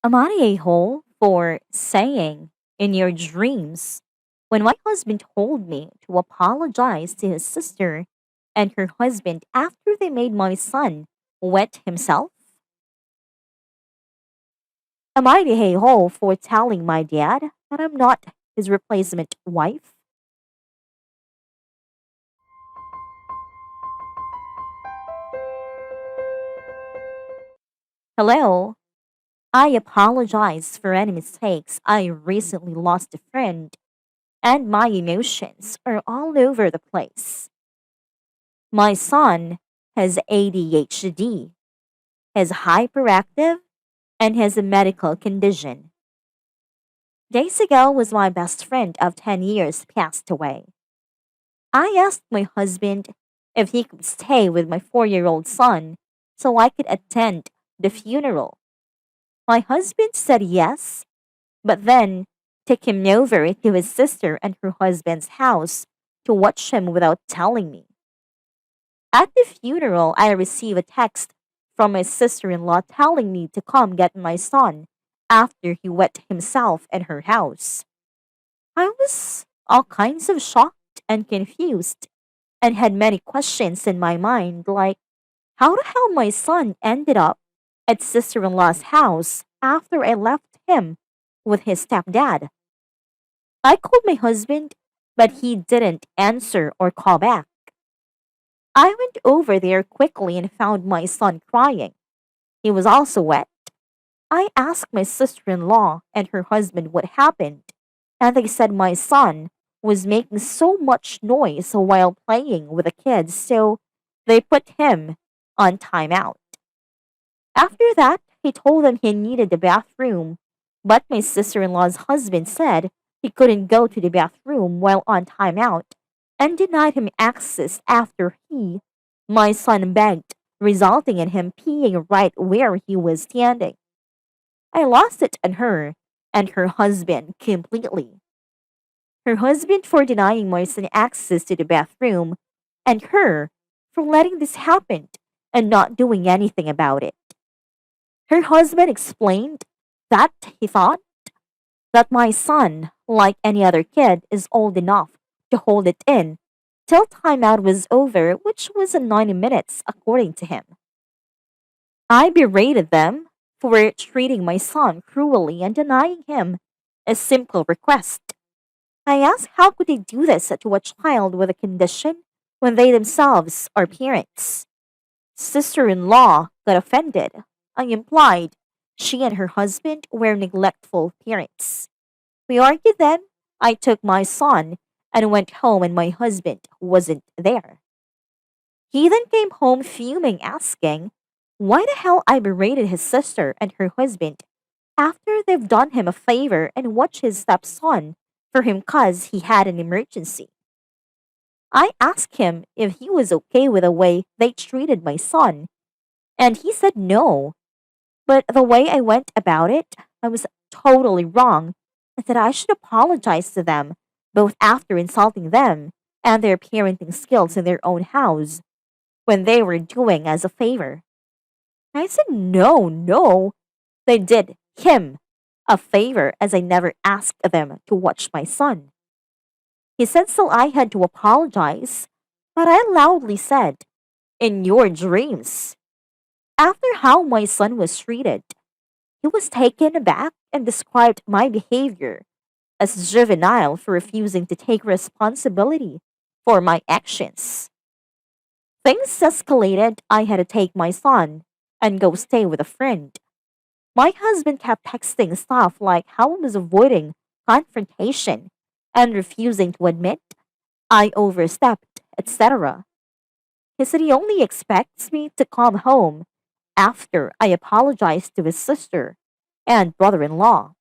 Am I a hole for saying in your dreams when my husband told me to apologize to his sister and her husband after they made my son wet himself? Am I the a hole for telling my dad that I'm not his replacement wife? Hello, I apologize for any mistakes. I recently lost a friend and my emotions are all over the place. My son has ADHD, is hyperactive, and has a medical condition. Days ago was my best friend of 10 years passed away. I asked my husband if he could stay with my 4-year-old son so I could attend the funeral. My husband said yes, but then took him over to his sister and her husband's house to watch him without telling me. At the funeral, I received a text from my sister in law telling me to come get my son after he wet himself in her house. I was all kinds of shocked and confused and had many questions in my mind like how the hell my son ended up at sister in law's house after I left him with his stepdad. I called my husband, but he didn't answer or call back. I went over there quickly and found my son crying. He was also wet. I asked my sister in law and her husband what happened, and they said my son was making so much noise while playing with the kids, so they put him on timeout. After that, he told them he needed the bathroom, but my sister in law's husband said he couldn't go to the bathroom while on timeout and denied him access after my son begged, resulting in him peeing right where he was standing. I lost it on her and her husband completely. Her husband for denying my son access to the bathroom, and her for letting this happen and not doing anything about it. Her husband explained that he thought that my son, like any other kid, is old enough to hold it in till timeout was over, which was in 90 minutes, according to him. I berated them for treating my son cruelly and denying him a simple request. I asked how could they do this to a child with a condition when they themselves are parents. Sister-in-law got offended. I implied she and her husband were neglectful parents. We argued then. I took my son and went home and my husband wasn't there. He then came home fuming, asking why the hell I berated his sister and her husband after they've done him a favor and watched his stepson for him cause he had an emergency. I asked him if he was okay with the way they treated my son, and he said no. But the way I went about it, I was totally wrong, and that I should apologize to them, both after insulting them and their parenting skills in their own house, when they were doing as a favor. I said no, no. They did him a favor as I never asked them to watch my son. He said so I had to apologize, but I loudly said, in your dreams. After how my son was treated, he was taken aback and described my behavior as juvenile for refusing to take responsibility for my actions. Things escalated. I had to take my son and go stay with a friend. My husband kept texting stuff like how I was avoiding confrontation and refusing to admit I overstepped, etc. He said he only expects me to come home after I apologized to his sister and brother in law.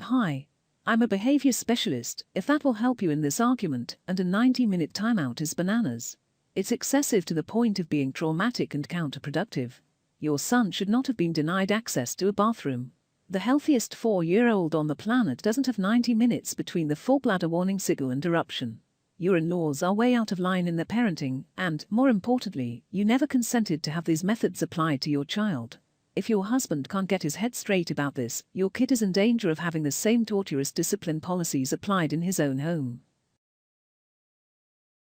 Hi, I'm a behavior specialist, if that will help you in this argument, and a 90-minute timeout is bananas. It's excessive to the point of being traumatic and counterproductive. Your son should not have been denied access to a bathroom. The healthiest 4-year-old on the planet doesn't have 90 minutes between the full bladder warning signal and eruption. Your in-laws are way out of line in their parenting, and, more importantly, you never consented to have these methods applied to your child. If your husband can't get his head straight about this, your kid is in danger of having the same torturous discipline policies applied in his own home.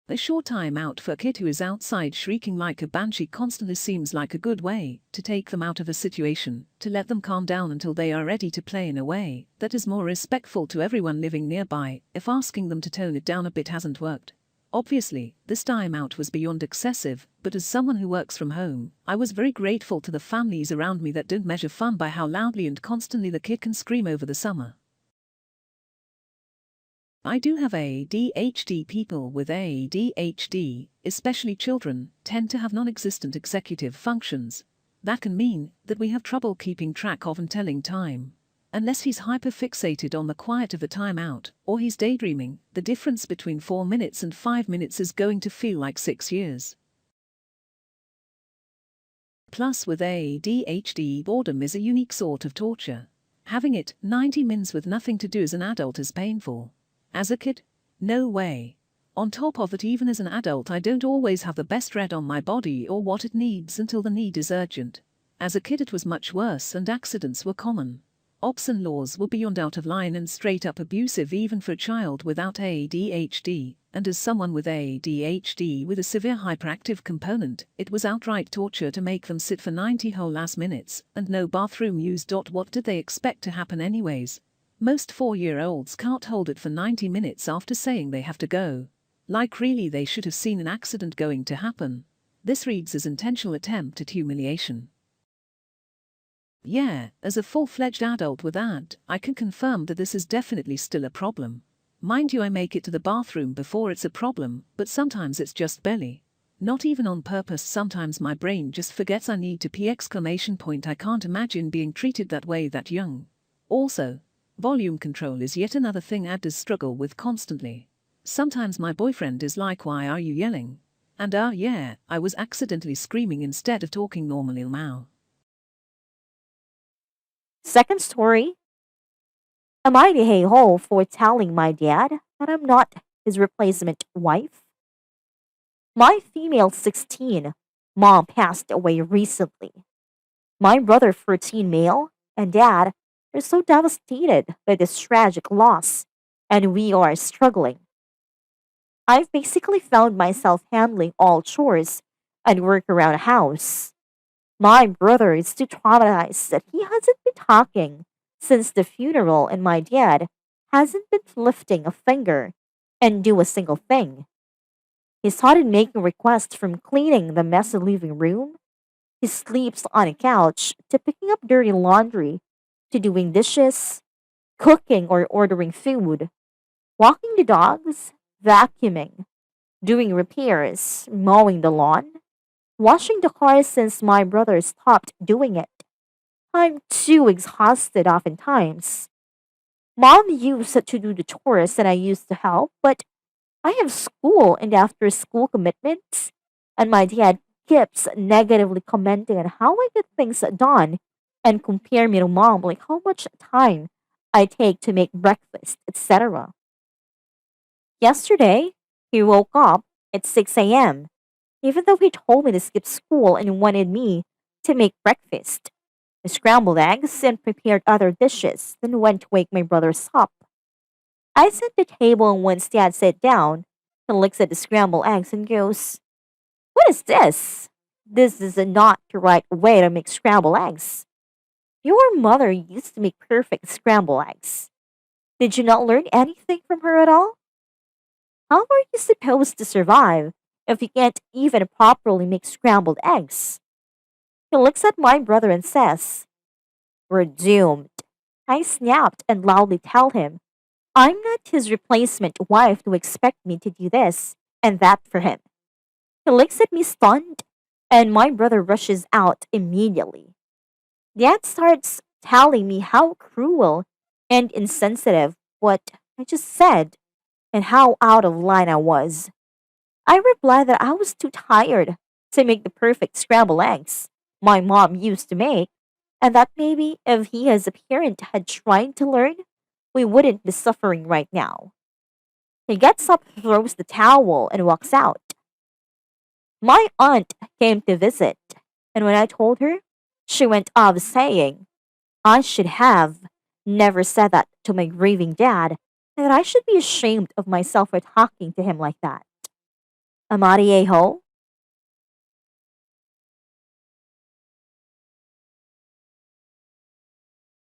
A short time out for a kid who is outside shrieking like a banshee constantly seems like a good way to take them out of a situation, to let them calm down until they are ready to play in a way that is more respectful to everyone living nearby, if asking them to tone it down a bit hasn't worked. Obviously, this time out was beyond excessive, but as someone who works from home, I was very grateful to the families around me that don't measure fun by how loudly and constantly the kid can scream over the summer. I do have ADHD. People with ADHD, especially children, tend to have non-existent executive functions. That can mean that we have trouble keeping track of and telling time. Unless he's hyperfixated on the quiet of the timeout, or he's daydreaming, the difference between 4 minutes and 5 minutes is going to feel like 6 years. Plus, with ADHD, boredom is a unique sort of torture. Having it 90 minutes with nothing to do as an adult is painful. As a kid? No way. On top of it, even as an adult, I don't always have the best read on my body or what it needs until the need is urgent. As a kid it was much worse and accidents were common. Ops-in-laws were beyond out of line and straight up abusive even for a child without ADHD, and as someone with ADHD with a severe hyperactive component, it was outright torture to make them sit for 90 whole ass minutes, and no bathroom use. What did they expect to happen anyways? Most 4-year-olds can't hold it for 90 minutes after saying they have to go. Like really they should have seen an accident going to happen. This reads as intentional attempt at humiliation. Yeah, as a full-fledged adult with that, I can confirm that this is definitely still a problem. Mind you, I make it to the bathroom before it's a problem, but sometimes it's just barely. Not even on purpose, sometimes my brain just forgets I need to pee! I can't imagine being treated that way that young. Also, volume control is yet another thing adders struggle with constantly. Sometimes my boyfriend is like, "Why are you yelling?" And yeah, I was accidentally screaming instead of talking normally now. Second story. Am I the a-hole for telling my dad that I'm not his replacement wife? My female 16 mom passed away recently. My brother 14 male and dad are so devastated by this tragic loss, and we are struggling. I've basically found myself handling all chores and work around the house. My brother is too traumatized that he hasn't been talking since the funeral, and my dad hasn't been lifting a finger and do a single thing. He started making requests from cleaning the messy living room. He sleeps on a couch to picking up dirty laundry to doing dishes, cooking or ordering food, walking the dogs, vacuuming, doing repairs, mowing the lawn, washing the car since my brother stopped doing it. I'm too exhausted oftentimes. Mom used to do the chores and I used to help, but I have school and after school commitments, and my dad keeps negatively commenting on how I get things done and compare me to mom, like how much time I take to make breakfast, etc. Yesterday, he woke up at 6 a.m., even though he told me to skip school and wanted me to make breakfast. I scrambled eggs and prepared other dishes, then went to wake my brothers up. I set the table and once dad sat down, he looks at the scrambled eggs and goes, "What is this? This is not the right way to make scrambled eggs. Your mother used to make perfect scrambled eggs. Did you not learn anything from her at all? How are you supposed to survive if you can't even properly make scrambled eggs?" He looks at my brother and says, "We're doomed." I snapped and loudly tell him, I'm not his replacement wife to expect me to do this and that for him. He looks at me stunned, and my brother rushes out immediately. Dad starts telling me how cruel and insensitive what I just said and how out of line I was. I replied that I was too tired to make the perfect scrambled eggs my mom used to make, and that maybe if he as a parent had tried to learn, we wouldn't be suffering right now. He gets up, throws the towel, and walks out. My aunt came to visit, and when I told her, she went off saying, I should have never said that to my grieving dad, and that I should be ashamed of myself for talking to him like that. Am I the a-hole?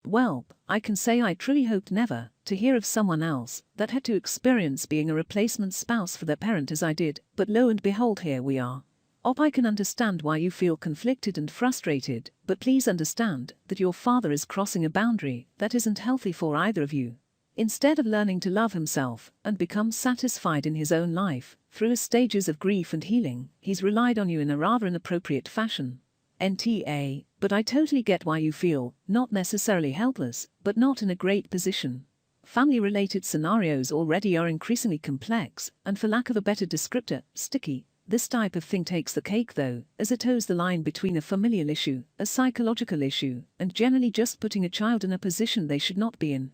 Well, I can say I truly hoped never to hear of someone else that had to experience being a replacement spouse for their parent as I did, but lo and behold, here we are. I can understand why you feel conflicted and frustrated, but please understand that your father is crossing a boundary that isn't healthy for either of you. Instead of learning to love himself and become satisfied in his own life, through his stages of grief and healing, he's relied on you in a rather inappropriate fashion. NTA, but I totally get why you feel, not necessarily helpless, but not in a great position. Family-related scenarios already are increasingly complex, and for lack of a better descriptor, sticky. This type of thing takes the cake though, as it toes the line between a familial issue, a psychological issue, and generally just putting a child in a position they should not be in.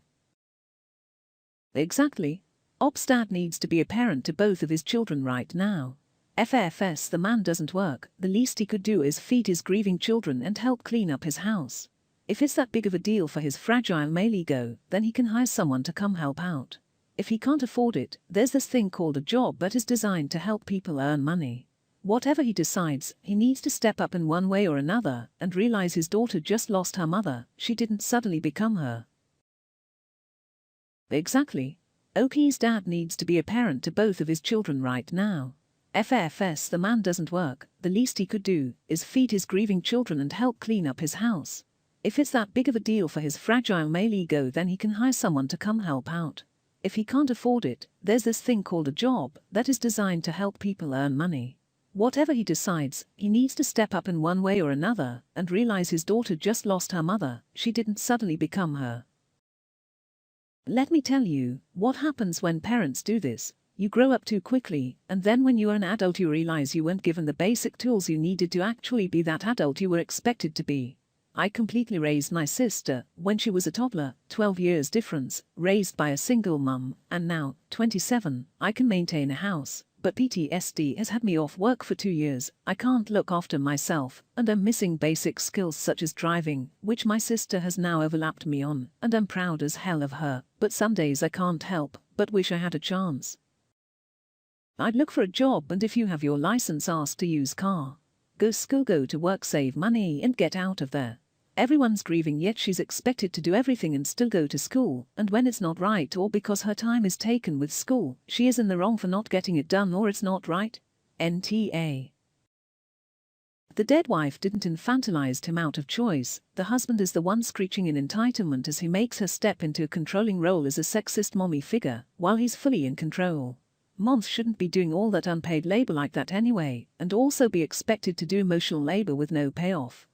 Exactly. Obstat needs to be a parent to both of his children right now. FFS, the man doesn't work, the least he could do is feed his grieving children and help clean up his house. If it's that big of a deal for his fragile male ego, then he can hire someone to come help out. If he can't afford it, there's this thing called a job that is designed to help people earn money. Whatever he decides, he needs to step up in one way or another and realize his daughter just lost her mother, she didn't suddenly become her. Exactly. Oki's dad needs to be a parent to both of his children right now. FFS, the man doesn't work, the least he could do is feed his grieving children and help clean up his house. If it's that big of a deal for his fragile male ego, then he can hire someone to come help out. If he can't afford it, there's this thing called a job that is designed to help people earn money. Whatever he decides, he needs to step up in one way or another and realize his daughter just lost her mother, she didn't suddenly become her. Let me tell you, what happens when parents do this, you grow up too quickly, and then when you are an adult you realize you weren't given the basic tools you needed to actually be that adult you were expected to be. I completely raised my sister when she was a toddler, 12 years difference, raised by a single mum, and now, 27, I can maintain a house, but PTSD has had me off work for 2 years, I can't look after myself, and I'm missing basic skills such as driving, which my sister has now overlapped me on, and I'm proud as hell of her, but some days I can't help but wish I had a chance. I'd look for a job, and if you have your license, ask to use car. Go school, go to work, save money and get out of there. Everyone's grieving, yet she's expected to do everything and still go to school, and when it's not right or because her time is taken with school, she is in the wrong for not getting it done, or it's not right. NTA. The dead wife didn't infantilize him out of choice, the husband is the one screeching in entitlement as he makes her step into a controlling role as a sexist mommy figure, while he's fully in control. Moms shouldn't be doing all that unpaid labor like that anyway, and also be expected to do emotional labor with no payoff.